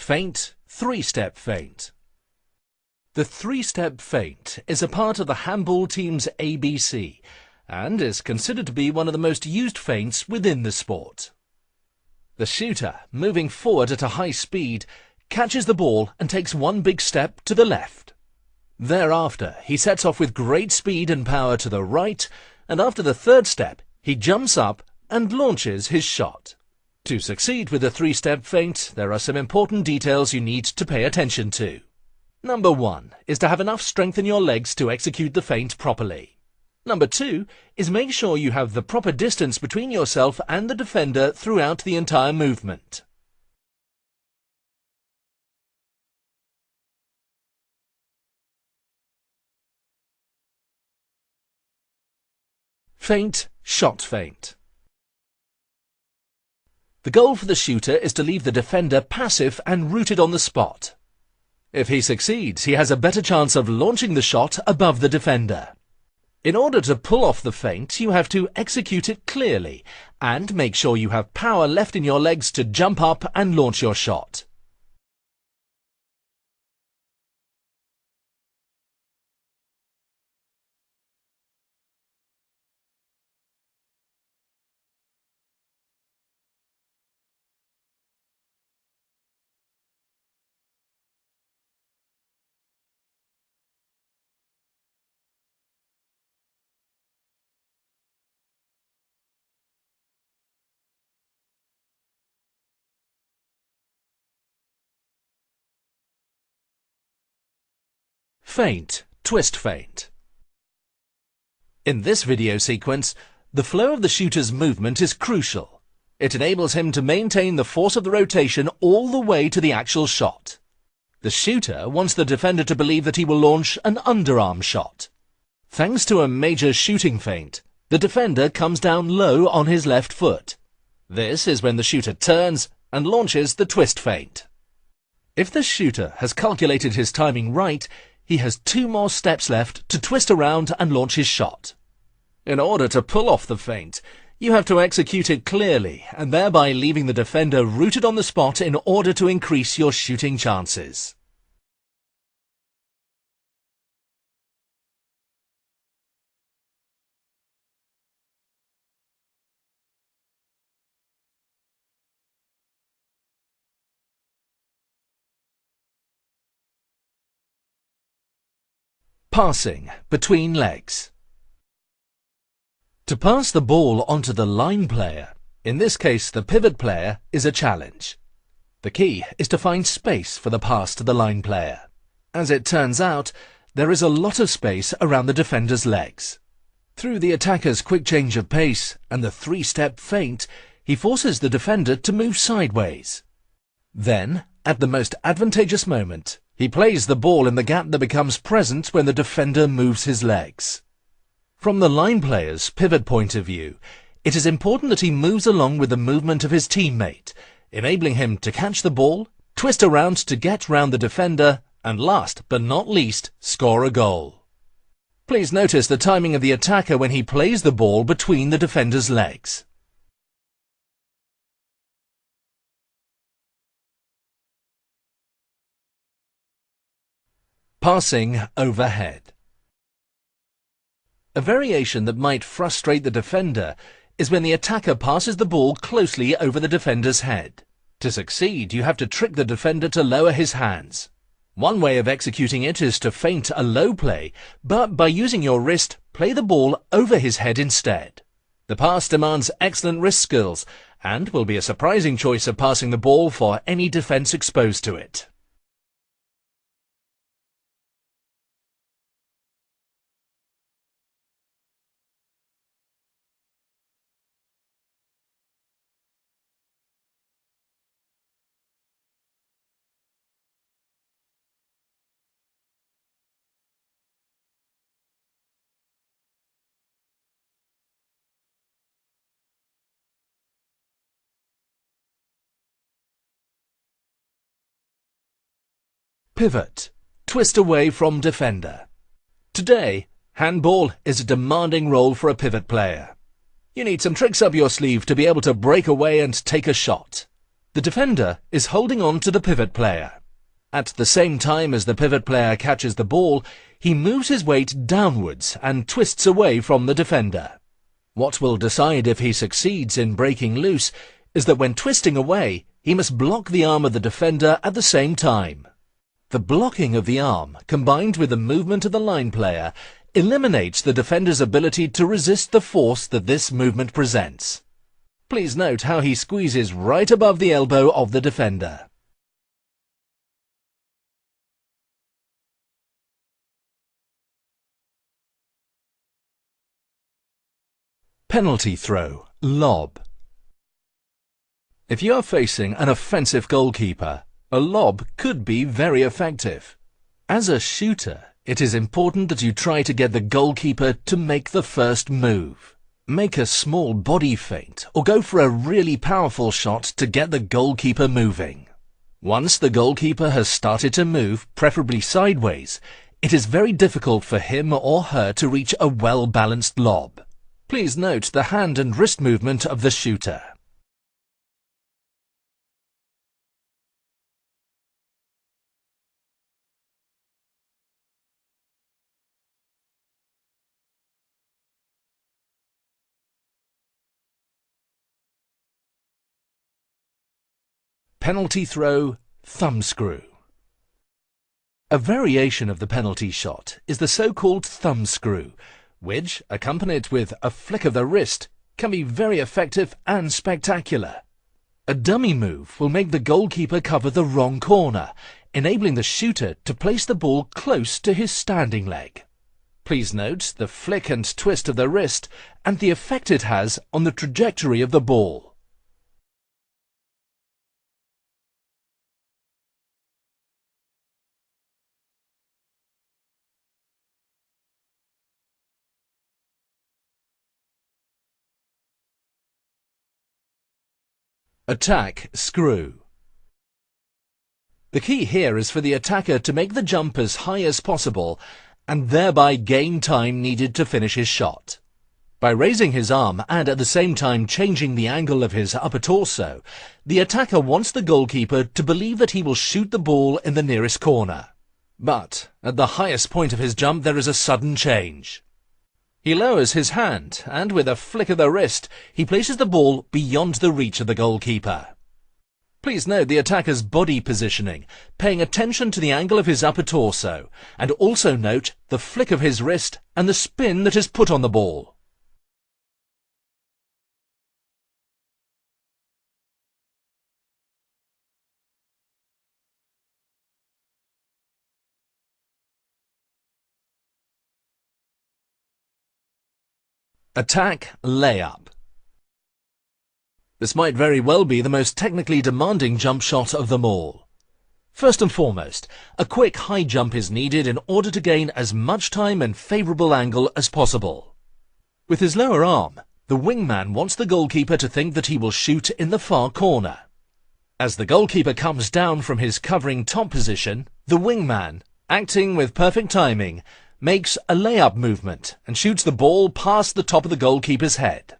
Feint, three-step feint. The three-step feint is a part of the handball team's ABC and is considered to be one of the most used feints within the sport. The shooter, moving forward at a high speed, catches the ball and takes one big step to the left. Thereafter, he sets off with great speed and power to the right, and after the third step, he jumps up and launches his shot. To succeed with the three-step feint, there are some important details you need to pay attention to. Number 1 is to have enough strength in your legs to execute the feint properly. Number 2 is make sure you have the proper distance between yourself and the defender throughout the entire movement. Feint, shot feint. The goal for the shooter is to leave the defender passive and rooted on the spot. If he succeeds, he has a better chance of launching the shot above the defender. In order to pull off the feint, you have to execute it clearly and make sure you have power left in your legs to jump up and launch your shot. Feint, twist feint. In this video sequence, the flow of the shooter's movement is crucial. It enables him to maintain the force of the rotation all the way to the actual shot. The shooter wants the defender to believe that he will launch an underarm shot. Thanks to a major shooting feint, the defender comes down low on his left foot. This is when the shooter turns and launches the twist feint. If the shooter has calculated his timing right, he has 2 more steps left to twist around and launch his shot. In order to pull off the feint, you have to execute it clearly and thereby leaving the defender rooted on the spot in order to increase your shooting chances. Passing between legs. To pass the ball onto the line player, in this case the pivot player, is a challenge. The key is to find space for the pass to the line player. As it turns out, there is a lot of space around the defender's legs. Through the attacker's quick change of pace and the three-step feint, he forces the defender to move sideways. Then, at the most advantageous moment, he plays the ball in the gap that becomes present when the defender moves his legs. From the line player's pivot point of view, it is important that he moves along with the movement of his teammate, enabling him to catch the ball, twist around to get round the defender, and last but not least, score a goal. Please notice the timing of the attacker when he plays the ball between the defender's legs. Passing overhead. A variation that might frustrate the defender is when the attacker passes the ball closely over the defender's head. To succeed, you have to trick the defender to lower his hands. One way of executing it is to feint a low play, but by using your wrist, play the ball over his head instead. The pass demands excellent wrist skills and will be a surprising choice of passing the ball for any defense exposed to it. Pivot, twist away from defender. Today, handball is a demanding role for a pivot player. You need some tricks up your sleeve to be able to break away and take a shot. The defender is holding on to the pivot player. At the same time as the pivot player catches the ball, he moves his weight downwards and twists away from the defender. What will decide if he succeeds in breaking loose is that when twisting away, he must block the arm of the defender at the same time. The blocking of the arm, combined with the movement of the line player, eliminates the defender's ability to resist the force that this movement presents. Please note how he squeezes right above the elbow of the defender. Penalty throw, lob. If you are facing an offensive goalkeeper, a lob could be very effective. As a shooter, it is important that you try to get the goalkeeper to make the first move. Make a small body feint or go for a really powerful shot to get the goalkeeper moving. Once the goalkeeper has started to move, preferably sideways, it is very difficult for him or her to reach a well-balanced lob. Please note the hand and wrist movement of the shooter. Penalty throw, thumbscrew. A variation of the penalty shot is the so-called thumbscrew, which, accompanied with a flick of the wrist, can be very effective and spectacular. A dummy move will make the goalkeeper cover the wrong corner, enabling the shooter to place the ball close to his standing leg. Please note the flick and twist of the wrist and the effect it has on the trajectory of the ball. Attack screw. The key here is for the attacker to make the jump as high as possible and thereby gain time needed to finish his shot. By raising his arm and at the same time changing the angle of his upper torso, the attacker wants the goalkeeper to believe that he will shoot the ball in the nearest corner. But at the highest point of his jump there is a sudden change. He lowers his hand, and with a flick of the wrist, he places the ball beyond the reach of the goalkeeper. Please note the attacker's body positioning, paying attention to the angle of his upper torso, and also note the flick of his wrist and the spin that is put on the ball. Attack layup. This might very well be the most technically demanding jump shot of them all. First and foremost, a quick high jump is needed in order to gain as much time and favourable angle as possible. With his lower arm, the wingman wants the goalkeeper to think that he will shoot in the far corner. As the goalkeeper comes down from his covering top position, the wingman, acting with perfect timing, makes a layup movement and shoots the ball past the top of the goalkeeper's head.